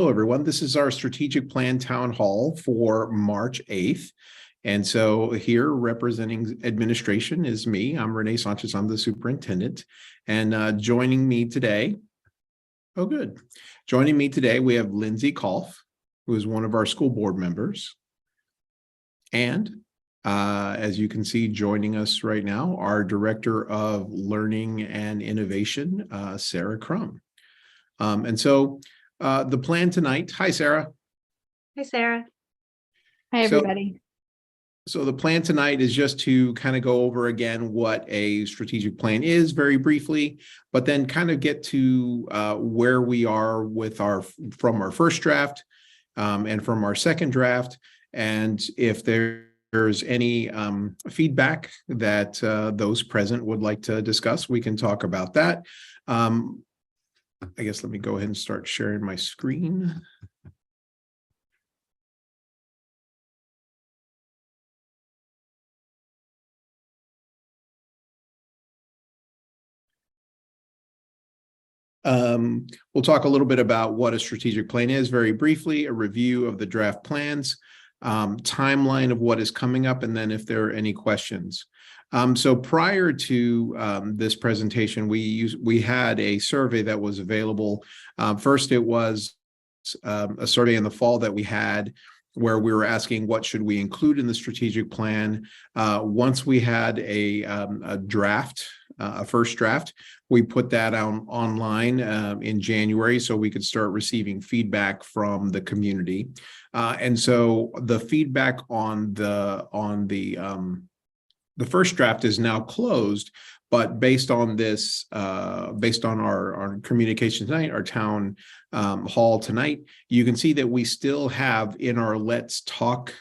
Hello, everyone. This is our strategic plan town hall for March 8th. And so here representing administration is me. I'm Rene Sanchez. I'm the superintendent. And joining me today, Joining me today, we have Lindsay Kolf, who is one of our school board members. And as you can see, joining us right now, our Director of Learning and Innovation, Sarah Crum. The plan tonight, hi, Sarah. Hi, Sarah. Hi, everybody. So the plan tonight is just to kind of go over again what a strategic plan is very briefly, but then kind of get to where we are with from our first draft and from our second draft. And if there's any feedback that those present would like to discuss, we can talk about that. I guess let me go ahead and start sharing my screen. We'll talk a little bit about what a strategic plan is very briefly, a review of the draft plans, timeline of what is coming up, and then if there are any questions. So prior to this presentation, we had a survey that was available. First, it was a survey in the fall that we had where we were asking what should we include in the strategic plan. Once we had a draft, a first draft, we put that out online in January so we could start receiving feedback from the community. And so the feedback on the first draft is now closed, but based on this, based on our communication tonight, our town hall tonight, you can see that we still have in our Let's Talk,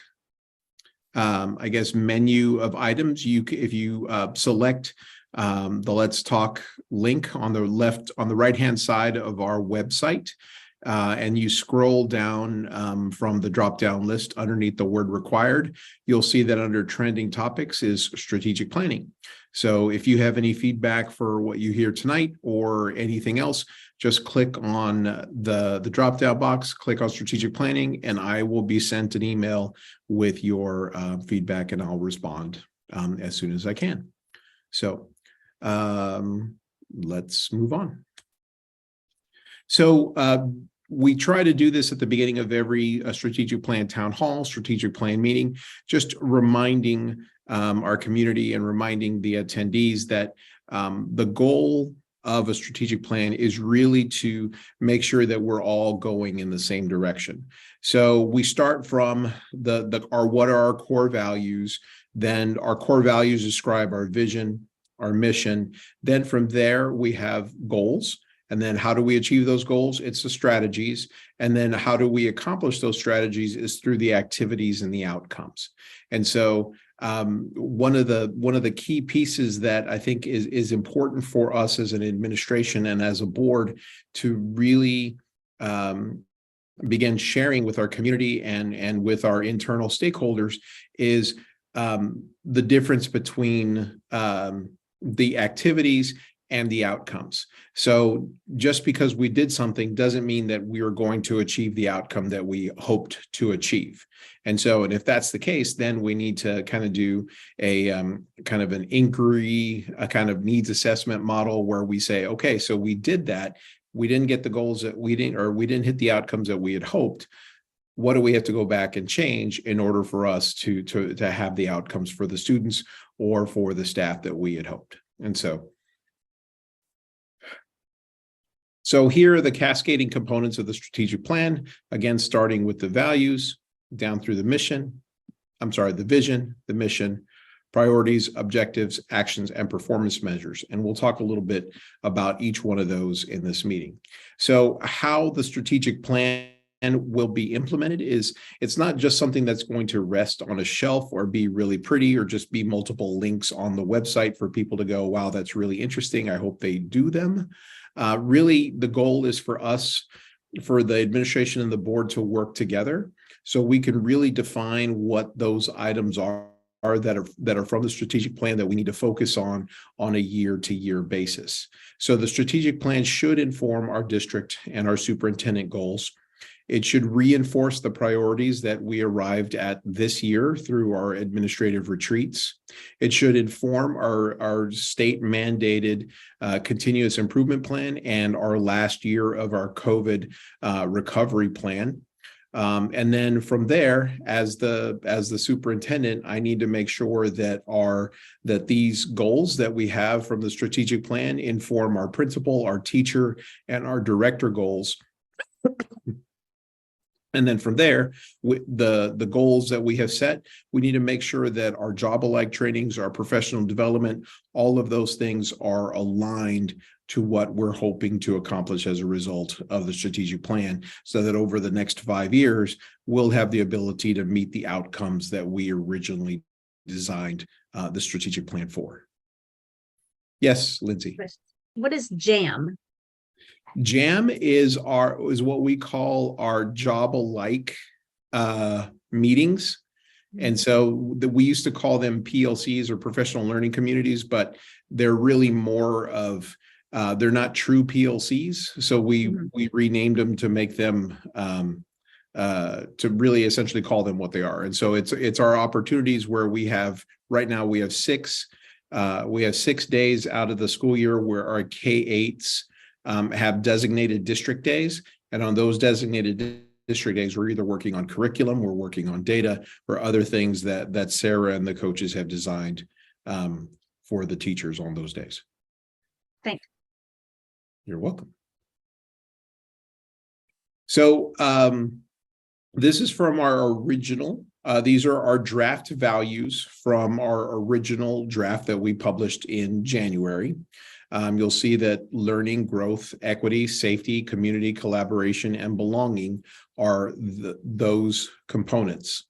I guess, menu of items. If you select the Let's Talk link on the right-hand side of our website, and you scroll down from the drop-down list underneath the word required, you'll see that under trending topics is strategic planning. So if you have any feedback for what you hear tonight or anything else, just click on the drop-down box, click on strategic planning, and I will be sent an email with your feedback, and I'll respond as soon as I can. So let's move on. So we try to do this at the beginning of every strategic plan town hall, strategic plan meeting, just reminding our community and reminding the attendees that the goal of a strategic plan is really to make sure that we're all going in the same direction. So we start from what are our core values, then our core values describe our vision, our mission. Then from there, we have goals. And then how do we achieve those goals? It's the strategies. And then how do we accomplish those strategies is through the activities and the outcomes. And so one of the key pieces that I think is important for us as an administration and as a board to really begin sharing with our community and with our internal stakeholders is the difference between the activities and the outcomes. So just because we did something doesn't mean that we are going to achieve the outcome that we hoped to achieve. And if that's the case, then we need to kind of do a kind of an inquiry, a kind of needs assessment model where we say, okay, so we did that. We didn't get the goals that we didn't hit the outcomes that we had hoped. What do we have to go back and change in order for us to have the outcomes for the students or for the staff that we had hoped? And so here are the cascading components of the strategic plan, again, starting with the values down through the vision, the mission, priorities, objectives, actions, and performance measures. And we'll talk a little bit about each one of those in this meeting. So how the strategic plan will be implemented is it's not just something that's going to rest on a shelf or be really pretty or just be multiple links on the website for people to go, wow, that's really interesting. I hope they do them. Really, the goal is for us, for the administration and the board to work together so we can really define what those items are that are from the strategic plan that we need to focus on a year-to-year basis. So the strategic plan should inform our district and our superintendent goals. It should reinforce the priorities that we arrived at this year through our administrative retreats. It should inform our state mandated continuous improvement plan and our last year of our COVID recovery plan. And then from there, as the superintendent, I need to make sure that these goals that we have from the strategic plan inform our principal, our teacher, and our director goals. And then from there, with the goals that we have set, we need to make sure that our job-alike trainings, our professional development, all of those things are aligned to what we're hoping to accomplish as a result of the strategic plan, so that over the next 5 years, we'll have the ability to meet the outcomes that we originally designed the strategic plan for. Yes, Lindsay. What is JAM? JAM is what we call our job-alike meetings. And so we used to call them PLCs, or professional learning communities, but they're really more of they're not true PLCs. So we renamed them to make them to really essentially call them what they are. And so it's our opportunities where right now we have 6 days out of the school year where our K-8s have designated district days. And on those designated district days, we're either working on curriculum, we're working on data, or other things that Sarah and the coaches have designed for the teachers on those days. Thanks. You're welcome. So this is from our original. These are our draft values from our original draft that we published in January. You'll see that learning, growth, equity, safety, community, collaboration, and belonging are those components.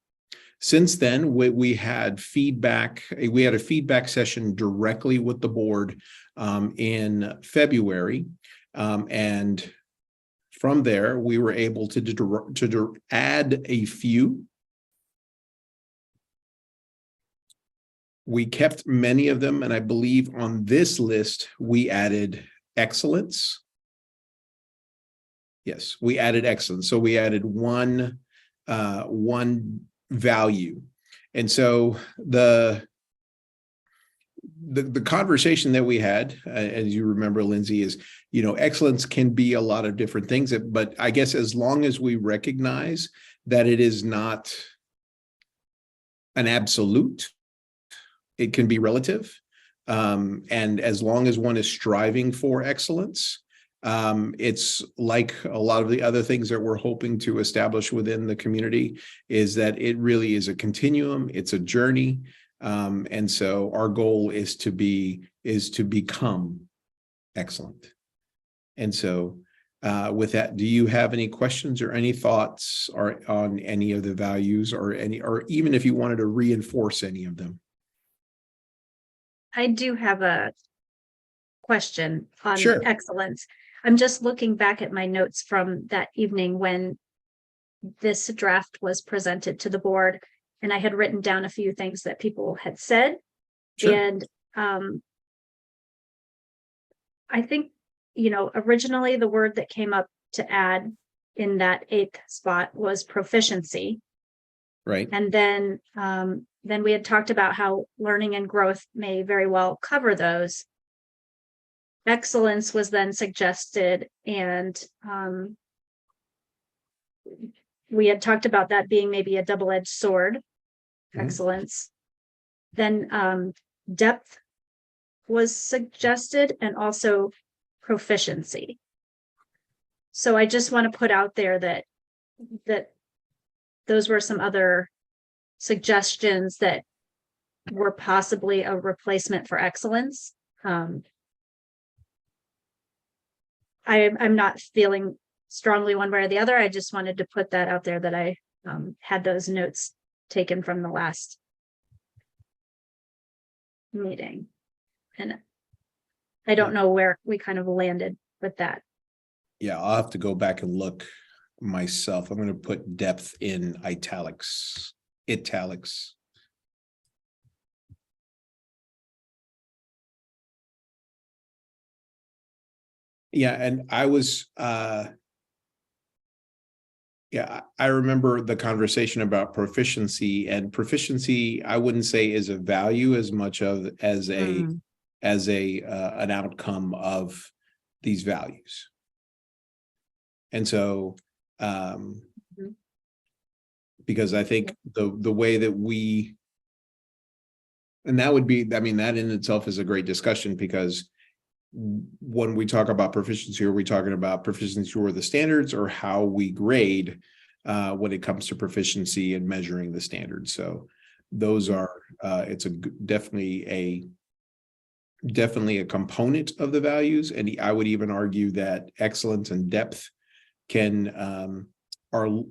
Since then, we had feedback. We had a feedback session directly with the board in February, and from there we were able to add a few. We kept many of them, and I believe on this list we added excellence. Yes, we added excellence. So we added one value. And so the conversation that we had, as you remember, Lindsay, is, excellence can be a lot of different things, but I guess as long as we recognize that it is not an absolute, it can be relative. And as long as one is striving for excellence, it's like a lot of the other things that we're hoping to establish within the community, is that it really is a continuum, it's a journey. And so our goal is to become excellent. And so with that, do you have any questions or any thoughts on any of the values, or even if you wanted to reinforce any of them? I do have a question on Sure. excellence. I'm just looking back at my notes from that evening when this draft was presented to the board, and I had written down a few things that people had said. Sure. And I think, originally the word that came up to add in that 8th spot was proficiency. Right. And then we had talked about how learning and growth may very well cover those. Excellence was then suggested, and we had talked about that being maybe a double-edged sword. Excellence. Then depth was suggested, and also proficiency. So I just want to put out there that those were some other suggestions that were possibly a replacement for excellence. I'm not feeling strongly one way or the other. I just wanted to put that out there, that I had those notes taken from the last meeting. And I don't know where we kind of landed with that. Yeah, I'll have to go back and look myself. I'm going to put depth in italics. Yeah, and I was Yeah, I remember the conversation about proficiency, and proficiency, I wouldn't say is a value as much of as a an outcome of these values. And so Mhm. because I think the way that we, and that would be, I mean, that in itself is a great discussion, because when we talk about proficiency, are we talking about proficiency or the standards, or how we grade when it comes to proficiency and measuring the standards? So those are it's definitely a component of the values, and I would even argue that excellence and depth can our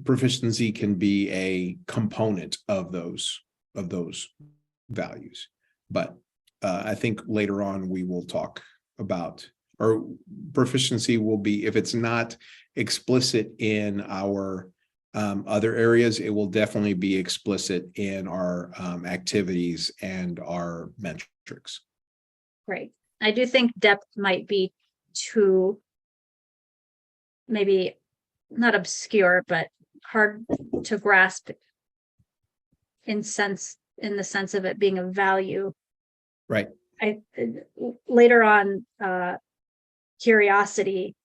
proficiency can be a component of those values. But I think later on we will talk about, or proficiency will be, if it's not explicit in our other areas, it will definitely be explicit in our activities and our metrics. Right. I do think depth might be too, maybe not obscure, but hard to grasp in the sense of it being a value. Right. Later on, curiosity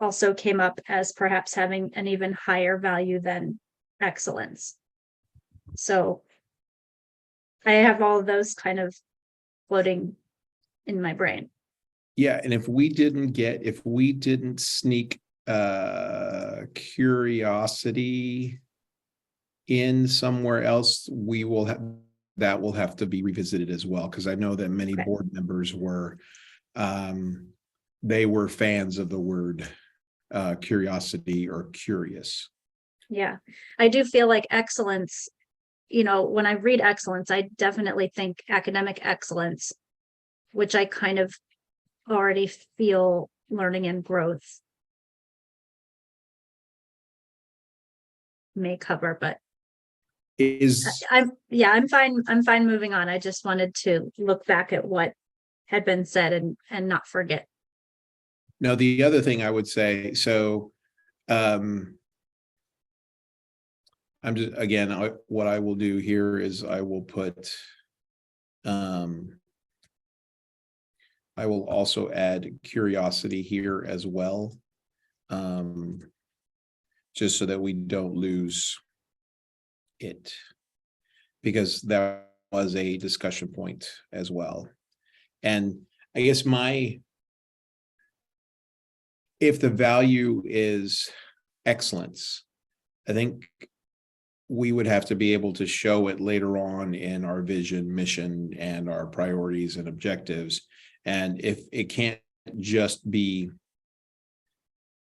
also came up as perhaps having an even higher value than excellence. So I have all of those kind of floating in my brain. Yeah, and if we didn't sneak curiosity in somewhere else, that will have to be revisited as well, because I know that many Okay. board members were they were fans of the word curiosity or curious. Yeah, I do feel like excellence, when I read excellence, I definitely think academic excellence, which I kind of already feel learning and growth may cover, but I'm fine moving on. I just wanted to look back at what had been said and not forget. Now, the other thing I would say, so I'm just, again, what I will do here is I will put I will also add curiosity here as well, just so that we don't lose it, because that was a discussion point as well. And I guess if the value is excellence, I think we would have to be able to show it later on in our vision, mission, and our priorities and objectives. And if it can't just be,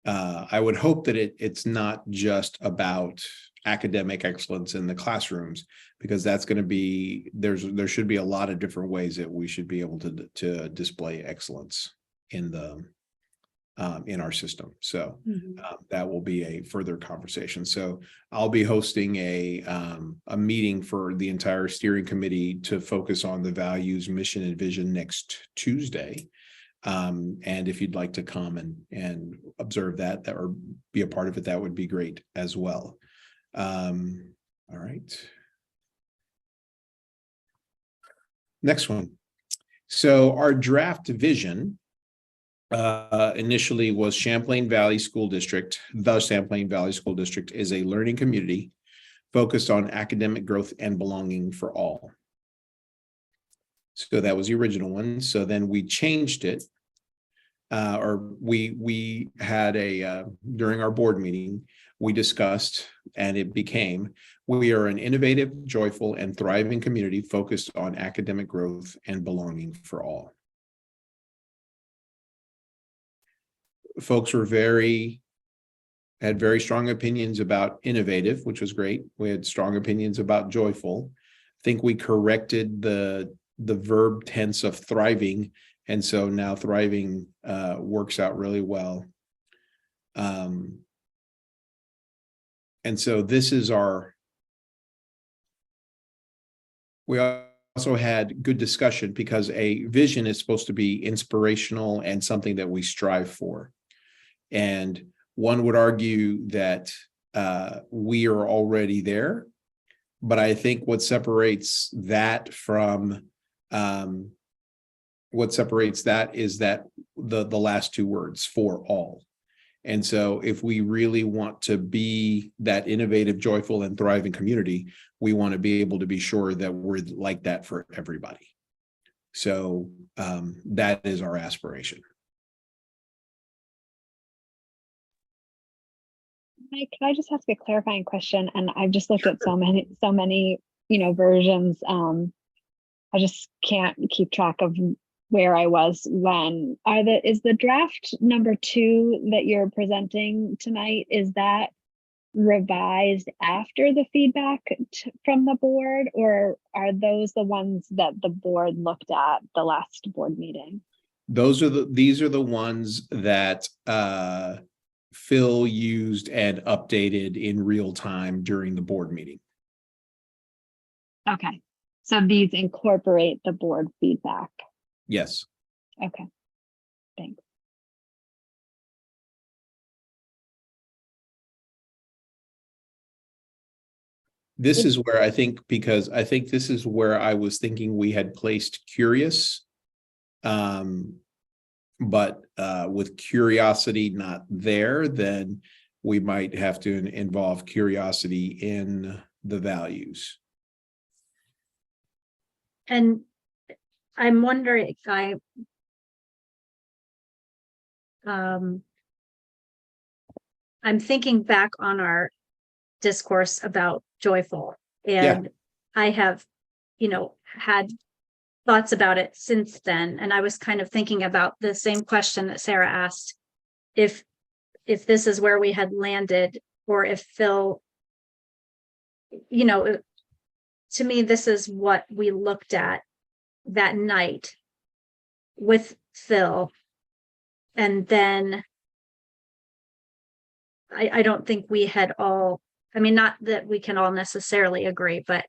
I would hope that it's not just about academic excellence in the classrooms, because that's going to be, there should be a lot of different ways that we should be able to display excellence in our system. So that will be a further conversation. So I'll be hosting a meeting for the entire steering committee to focus on the values, mission, and vision next Tuesday. And if you'd like to come and observe that or be a part of it, that would be great as well. All right. Next one. So our draft vision initially was Champlain Valley School District. The Champlain Valley School District is a learning community focused on academic growth and belonging for all. So that was the original one. So then we changed it, or we had during our board meeting, we discussed, and it became, we are an innovative, joyful, and thriving community focused on academic growth and belonging for all. Folks were had very strong opinions about innovative, which was great. We had strong opinions about joyful. I think we corrected the verb tense of thriving, and so now thriving works out really well. And so this is we also had good discussion, because a vision is supposed to be inspirational and something that we strive for. And One would argue that we are already there, but I think what separates that is that the last two words, for all. And so if we really want to be that innovative, joyful, and thriving community, we want to be able to be sure that we're like that for everybody. So that is our aspiration. Mike, can I just ask a clarifying question? And I've just looked at so many, versions. I just can't keep track of where I was when. Is the draft number 2 that you're presenting tonight, is that revised after the feedback from the board, or are those the ones that the board looked at the last board meeting? These are the ones that Phil used and updated in real time during the board meeting. Okay, so these incorporate the board feedback. Yes. Okay, thanks. This is where I think, because I think this is where I was thinking we had placed curious. But with curiosity not there, then we might have to involve curiosity in the values. And I'm wondering if I'm thinking back on our discourse about joyful, and I have, had thoughts about it since then. And I was kind of thinking about the same question that Sarah asked, if this is where we had landed, or if Phil, to me, this is what we looked at that night with Phil. And then I don't think we had all, not that we can all necessarily agree, but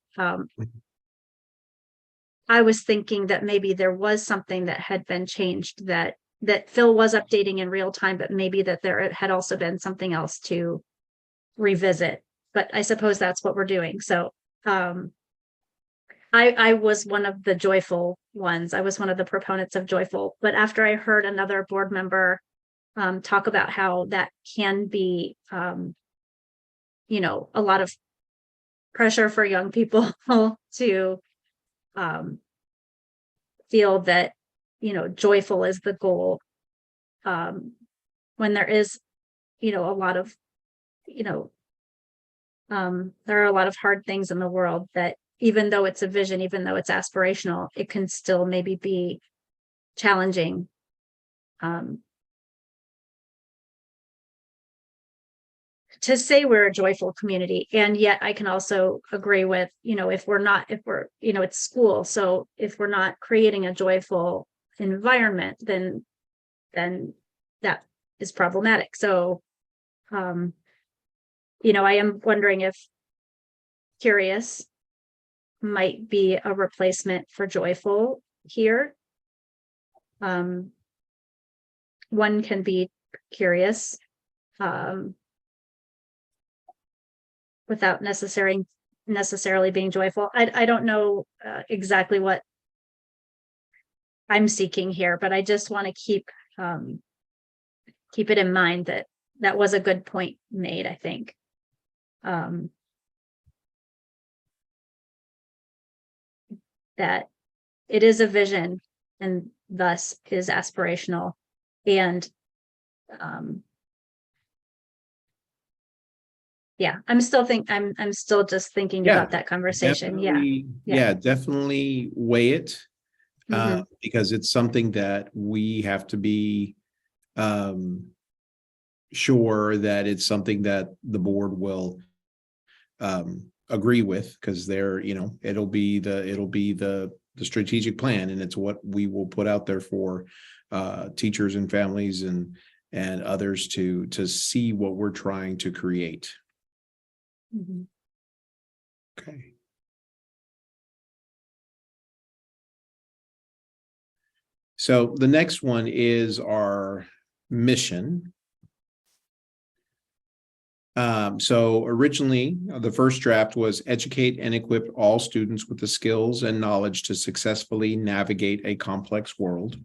I was thinking that maybe there was something that had been changed, that Phil was updating in real time, but maybe that there had also been something else to revisit. But I suppose that's what we're doing. So I was one of the joyful ones. I was one of the proponents of joyful. But after I heard another board member talk about how that can be, a lot of pressure for young people to feel that, joyful is the goal, when there is, a lot of, there are a lot of hard things in the world that, even though it's a vision, even though it's aspirational, it can still maybe be challenging. To say we're a joyful community. And yet I can also agree with, if we're, it's school. So if we're not creating a joyful environment, then that is problematic. So, I am wondering if curious might be a replacement for joyful here. One can be curious, without necessarily being joyful. I don't know exactly what I'm seeking here, but I just want to keep it in mind that was a good point made, I think. That it is a vision and thus is aspirational, and I'm still just thinking about that conversation. Definitely weigh it, because it's something that we have to be sure that it's something that the board will agree with, because it'll be the strategic plan, and it's what we will put out there for teachers and families and others to see what we're trying to create. Okay. So the next one is our mission. So originally, the first draft was educate and equip all students with the skills and knowledge to successfully navigate a complex world.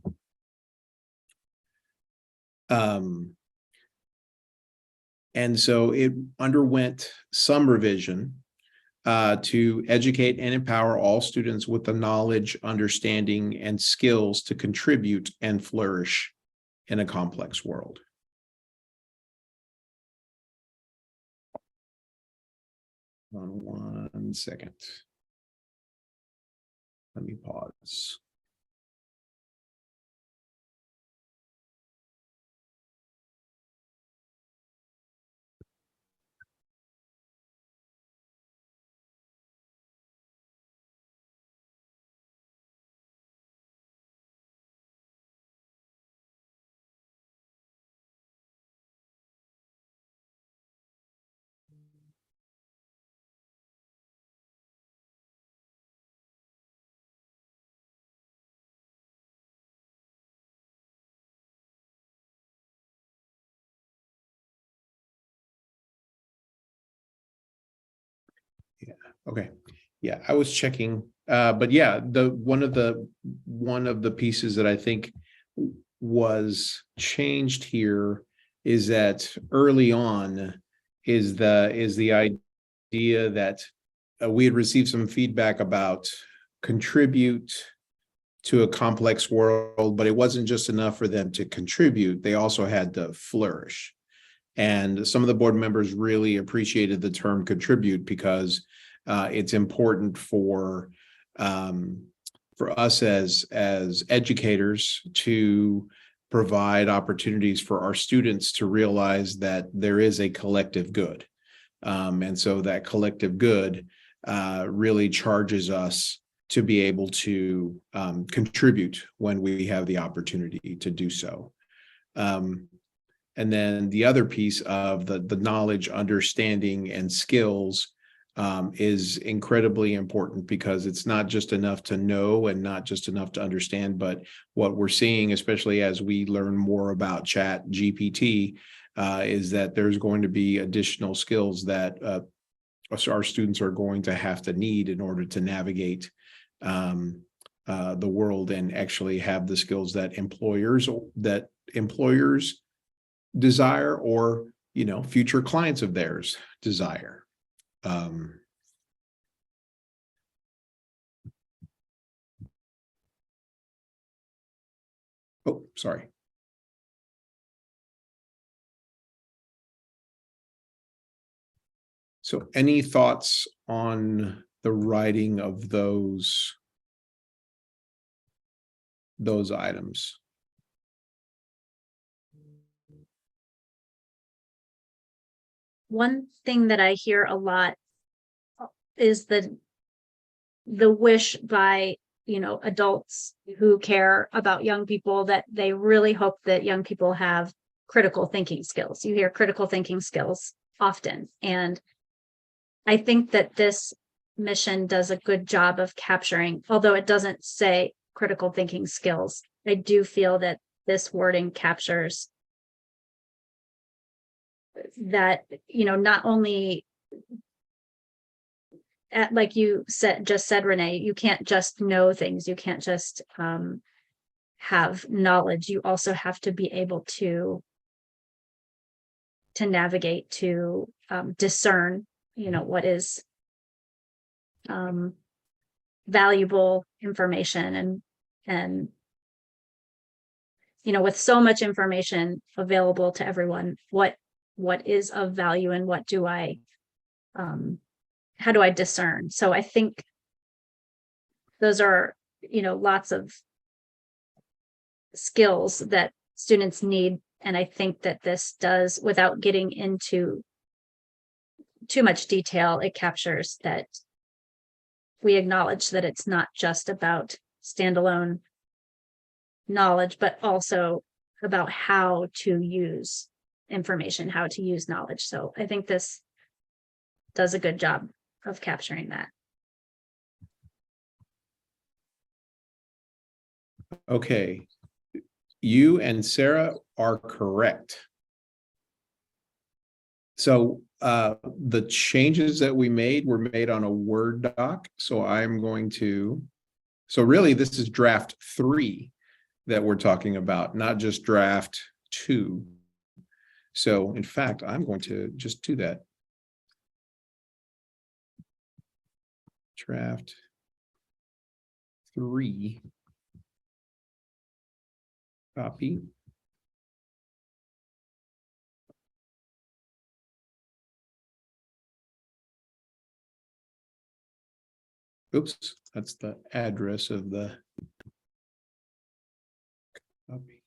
And so it underwent some revision to educate and empower all students with the knowledge, understanding, and skills to contribute and flourish in a complex world. One second. Let me pause. Yeah. Okay. Yeah, I was checking, but yeah, one of the pieces that I think was changed here is that early on is the idea that we had received some feedback about contribute to a complex world, but it wasn't just enough for them to contribute. They also had to flourish. And some of the board members really appreciated the term contribute because it's important for us as educators to provide opportunities for our students to realize that there is a collective good. And so that collective good really charges us to be able to contribute when we have the opportunity to do so. And then the other piece of the knowledge, understanding, and skills is incredibly important because it's not just enough to know and not just enough to understand, but what we're seeing, especially as we learn more about Chat GPT, is that there's going to be additional skills that our students are going to have to need in order to navigate the world and actually have the skills that employers desire, or future clients of theirs desire. Oh, sorry. So any thoughts on the writing of those items? One thing that I hear a lot is the wish by adults who care about young people that they really hope that young people have critical thinking skills. You hear critical thinking skills often, and I think that this mission does a good job of capturing, although it doesn't say critical thinking skills. I do feel that this wording captures that, not only like you just said, Rene, you can't just know things. You can't just have knowledge. You also have to be able to navigate, to discern, what is valuable information, and with so much information available to everyone, what is of value and what do I how do I discern? So I think those are, lots of skills that students need. And I think that this does, without getting into too much detail, it captures that we acknowledge that it's not just about standalone knowledge, but also about how to use information, how to use knowledge. So I think this does a good job of capturing that. Okay. You and Sarah are correct. So the changes that we made were made on a Word doc. So I'm going to, so really this is draft 3 that we're talking about, not just draft 2. So in fact, I'm going to just do that. Draft 3. Copy. Oops, that's the address of the copy.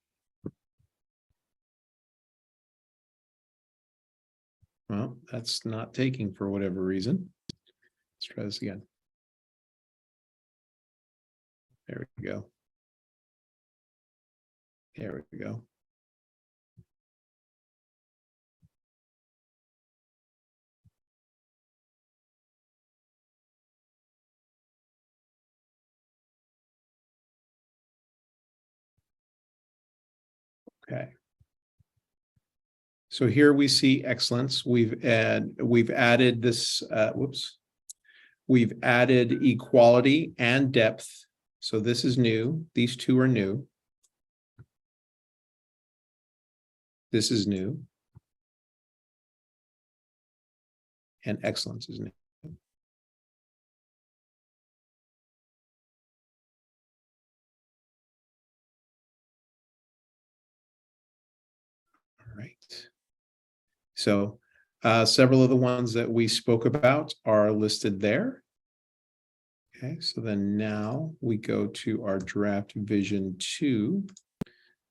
Well, that's not taking for whatever reason. Let's try this again. There we go. There we go. Okay. So here we see excellence. We've added this, We've added equality and depth. So this is new. These two are new. This is new. And excellence is new. All right. So several of the ones that we spoke about are listed there. Okay, so then now we go to our draft vision 2,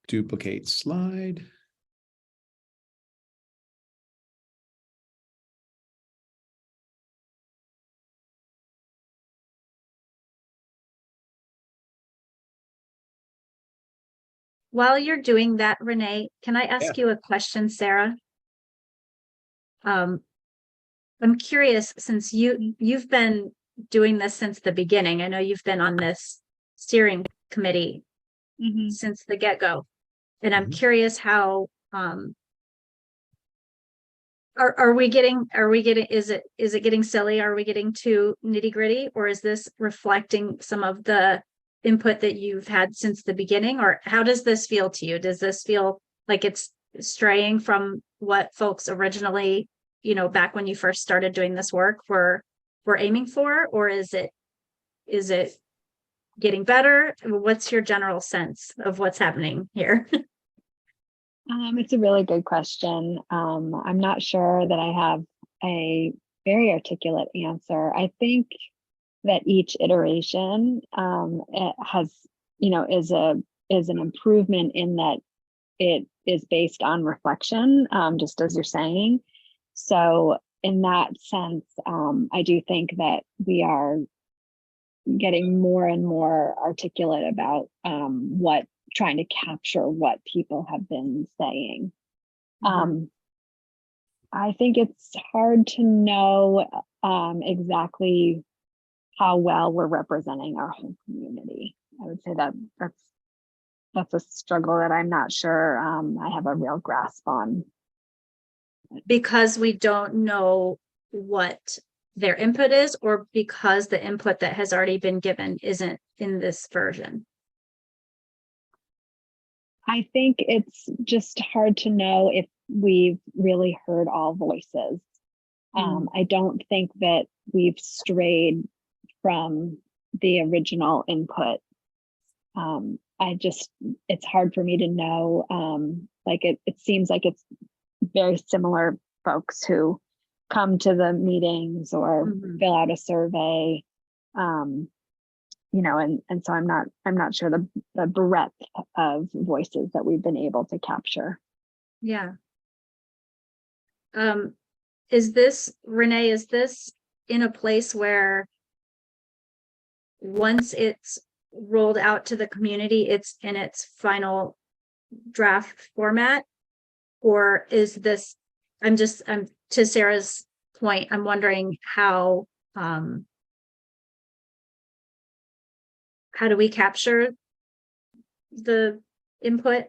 duplicate slide. While you're doing that, Renee, can I ask you a question, Sarah? I'm curious, since you've been doing this since the beginning. I know you've been on this steering committee since the get-go. And I'm curious how are we getting, is it getting silly? Are we getting too nitty-gritty, or is this reflecting some of the input that you've had since the beginning? Or how does this feel to you? Does this feel like it's straying from what folks originally, back when you first started doing this work, were aiming for? Or is it getting better? What's your general sense of what's happening here? It's a really good question. I'm not sure that I have a very articulate answer. I think that each iteration it has, is an improvement in that it is based on reflection, just as you're saying. So in that sense, I do think that we are getting more and more articulate about trying to capture what people have been saying. I think it's hard to know exactly how well we're representing our whole community. I would say that that's a struggle that I'm not sure I have a real grasp on. Because we don't know what their input is, or because the input that has already been given isn't in this version? I think it's just hard to know if we've really heard all voices. I don't think that we've strayed from the original input. It's hard for me to know. It seems like it's very similar folks who come to the meetings or fill out a survey. And so I'm not sure the breadth of voices that we've been able to capture. Yeah. Is this, Renee, is this in a place where once it's rolled out to the community, it's in its final draft format? Or is this, I'm to Sarah's point, I'm wondering how do we capture the input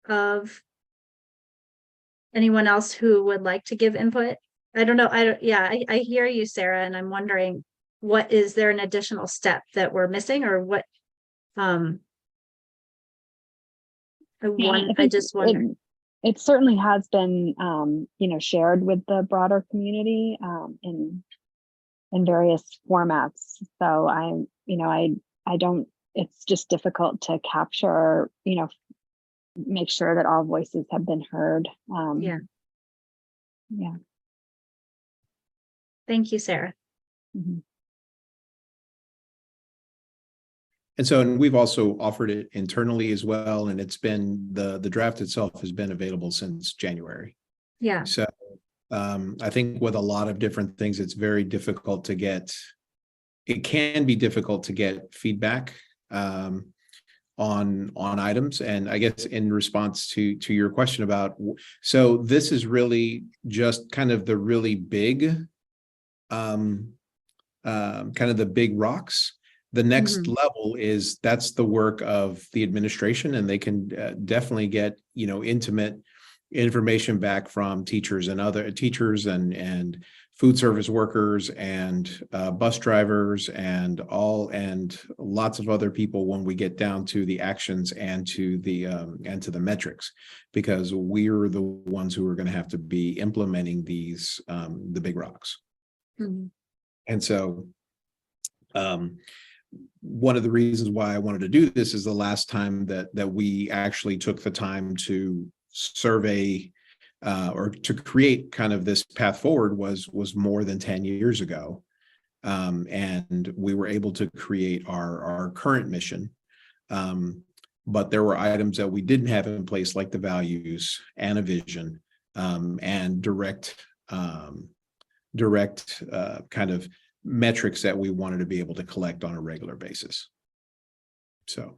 of Anyone else who would like to give input? I don't know. I hear you, Sarah, and I'm wondering, is there an additional step that we're missing, or what? I just wonder. It certainly has been, shared with the broader community, in various formats. So I don't, it's just difficult to capture, make sure that all voices have been heard. Yeah. Yeah. Thank you, Sarah. Mm-hmm. And we've also offered it internally as well. And it's been, the draft itself has been available since January. Yeah. So I think with a lot of different things, it's very difficult to get, it can be difficult to get feedback on items. And I guess in response to your question about, so this is really just kind of the really big, kind of the big rocks. The next level is, that's the work of the administration, and they can definitely get, intimate information back from teachers and other teachers and food service workers and bus drivers and lots of other people when we get down to the actions and to the metrics, because we're the ones who are going to have to be implementing these the big rocks. And so one of the reasons why I wanted to do this is the last time that we actually took the time to survey or to create kind of this path forward was more than 10 years ago. And we were able to create our current mission. But there were items that we didn't have in place, like the values and a vision, and direct kind of metrics that we wanted to be able to collect on a regular basis. So,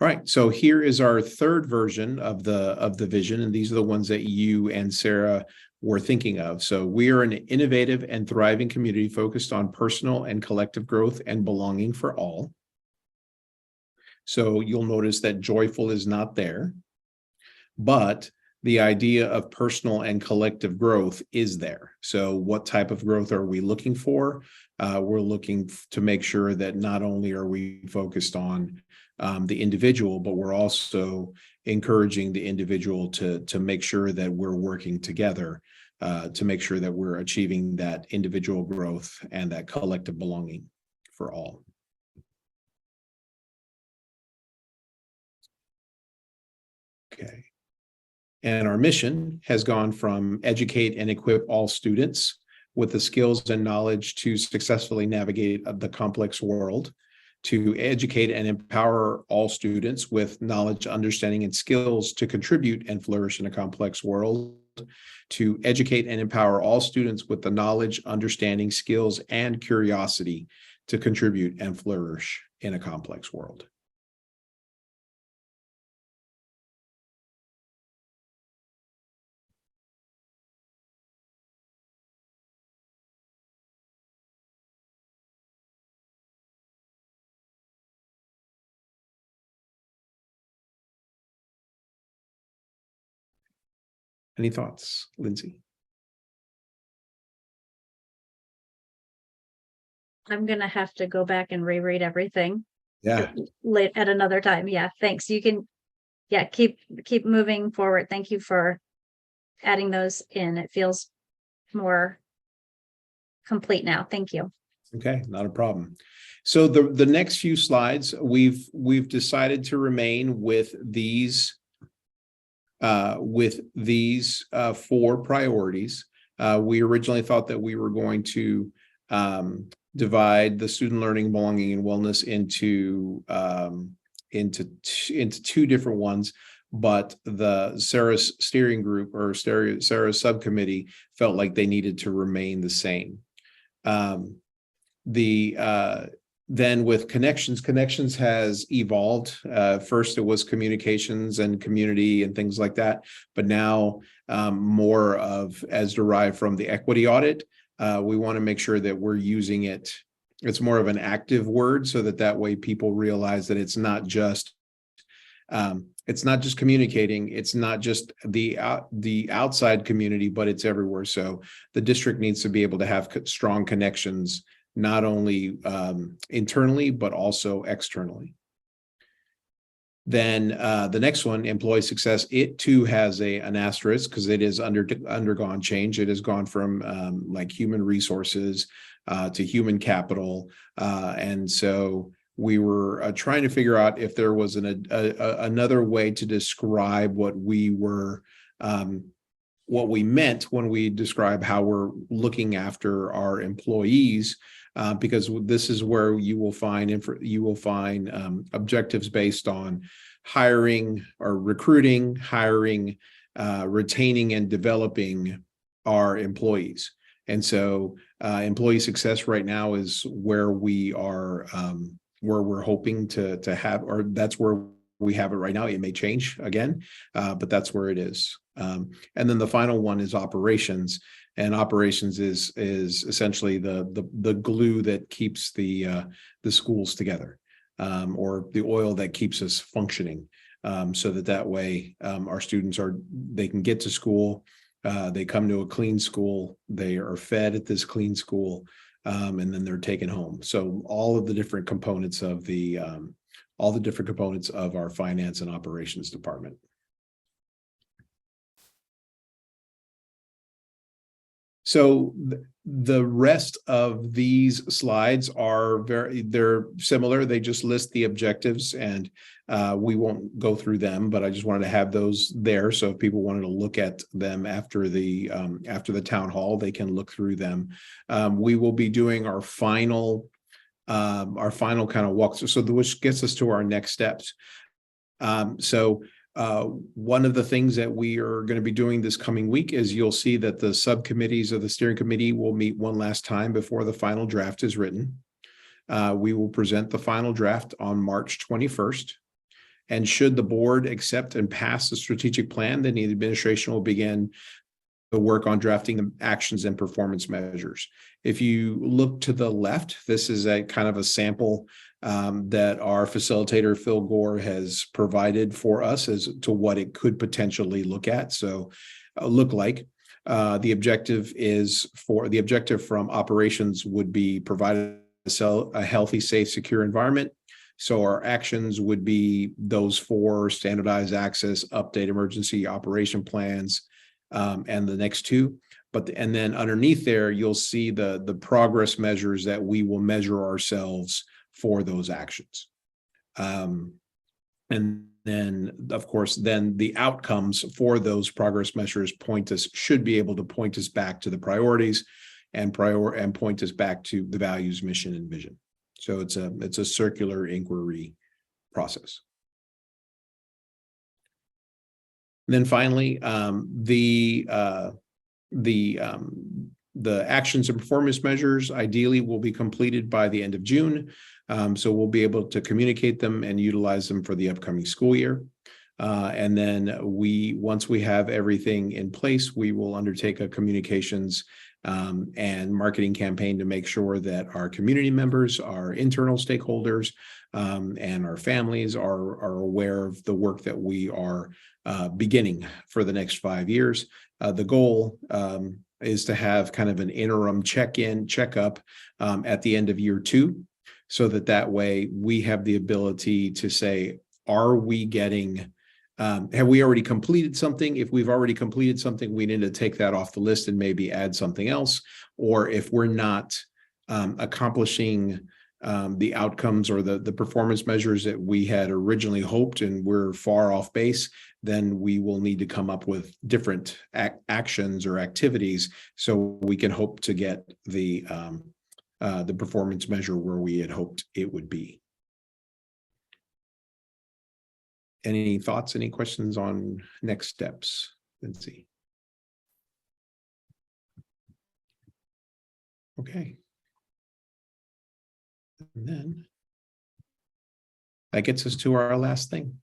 all right, so here is our third version of the vision, and these are the ones that you and Sarah were thinking of. So we are an innovative and thriving community focused on personal and collective growth and belonging for all. So you'll notice that joyful is not there, but the idea of personal and collective growth is there. So what type of growth are we looking for? We're looking to make sure that not only are we focused on the individual, but we're also encouraging the individual to make sure that we're working together to make sure that we're achieving that individual growth and that collective belonging for all. Okay. And our mission has gone from educate and equip all students with the skills and knowledge to successfully navigate the complex world, to educate and empower all students with knowledge, understanding, and skills to contribute and flourish in a complex world, to educate and empower all students with the knowledge, understanding, skills, and curiosity to contribute and flourish in a complex world. Any thoughts, Lindsay? I'm gonna have to go back and reread everything. Yeah. Late at another time. Yeah, thanks. You can, keep moving forward. Thank you for adding those in. It feels more complete now. Thank you. Okay, not a problem. So the next few slides, we've decided to remain with these four priorities. We originally thought that we were going to divide the student learning, belonging, and wellness into two different ones, but the Sarah's steering group or Sarah's subcommittee felt like they needed to remain the same. Then with connections has evolved. First it was communications and community and things like that, but now more of as derived from the equity audit. We want to make sure that we're using it. It's more of an active word so that way people realize that it's not just It's not just communicating, it's not just the outside community, but it's everywhere. So the district needs to be able to have strong connections, not only internally, but also externally. Then the next one, employee success, it too has an asterisk because it is undergone change. It has gone from like human resources to human capital. And so we were trying to figure out if there was another way to describe what we meant when we describe how we're looking after our employees. Because this is where you will find objectives based on hiring or recruiting, hiring, retaining, and developing our employees. And so employee success right now is where we are, where we're hoping to have, or that's where we have it right now. It may change again, but that's where it is. And then the final one is operations. And operations is essentially the glue that keeps the schools together, or the oil that keeps us functioning, so that way our students they can get to school, they come to a clean school, they are fed at this clean school, and then they're taken home. So all of the different components of our finance and operations department. So the rest of these slides are they're similar. They just list the objectives, and we won't go through them, but I just wanted to have those there. So if people wanted to look at them after the town hall, they can look through them. We will be doing our final kind of walkthrough. So which gets us to our next steps. One of the things that we are going to be doing this coming week is you'll see that the subcommittees of the steering committee will meet one last time before the final draft is written. We will present the final draft on March 21st. And should the board accept and pass the strategic plan, then the administration will begin the work on drafting the actions and performance measures. If you look to the left, this is a kind of a sample that our facilitator, Phil Gore, has provided for us as to what it could potentially look like. The objective from operations would be provide a healthy, safe, secure environment. So our actions would be those 4: standardized access, update emergency operation plans, and the next 2. And then underneath there, you'll see the progress measures that we will measure ourselves for those actions. And then, of course, then the outcomes for those progress measures should be able to point us back to the priorities and point us back to the values, mission, and vision. So it's a circular inquiry process. And then finally, the actions and performance measures ideally will be completed by the end of June. So we'll be able to communicate them and utilize them for the upcoming school year. And then once we have everything in place, we will undertake a communications and marketing campaign to make sure that our community members, our internal stakeholders, and our families are aware of the work that we are beginning for the next 5 years. The goal is to have kind of an interim checkup at the end of year 2, so that way we have the ability to say, are we getting, have we already completed something? If we've already completed something, we need to take that off the list and maybe add something else. Or if we're not accomplishing the outcomes or the performance measures that we had originally hoped, and we're far off base, then we will need to come up with different actions or activities so we can hope to get the performance measure where we had hoped it would be. Any thoughts, any questions on next steps, Lindsay? Okay. And then that gets us to our last thing.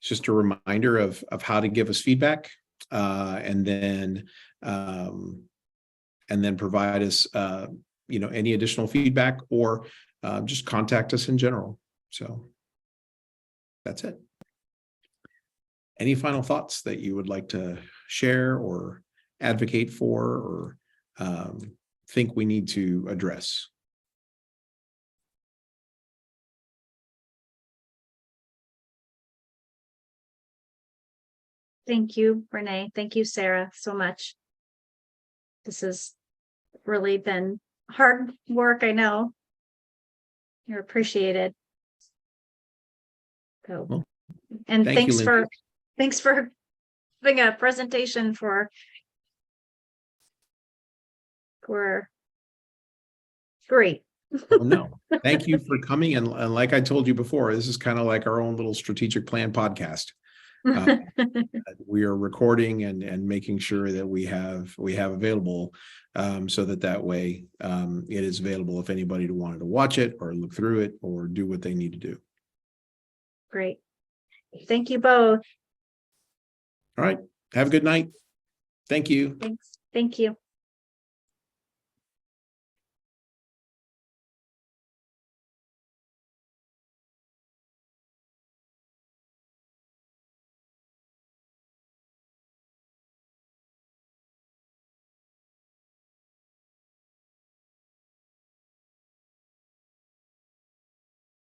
It's just a reminder of how to give us feedback, and then provide us any additional feedback, or just contact us in general. So That's it. Any final thoughts that you would like to share or advocate for, or think we need to address? Thank you, Renee. Thank you, Sarah, so much. This has really been hard work, I know. You're appreciated. So, Well, and thank you, thanks for having a presentation for great. Oh, no, thank you for coming. And like I told you before, this is kind of like our own little strategic plan podcast. We are recording and making sure that we have available, so that way it is available if anybody wanted to watch it or look through it or do what they need to do. Great. Thank you both. All right. Have a good night. Thank you. Thanks. Thank you.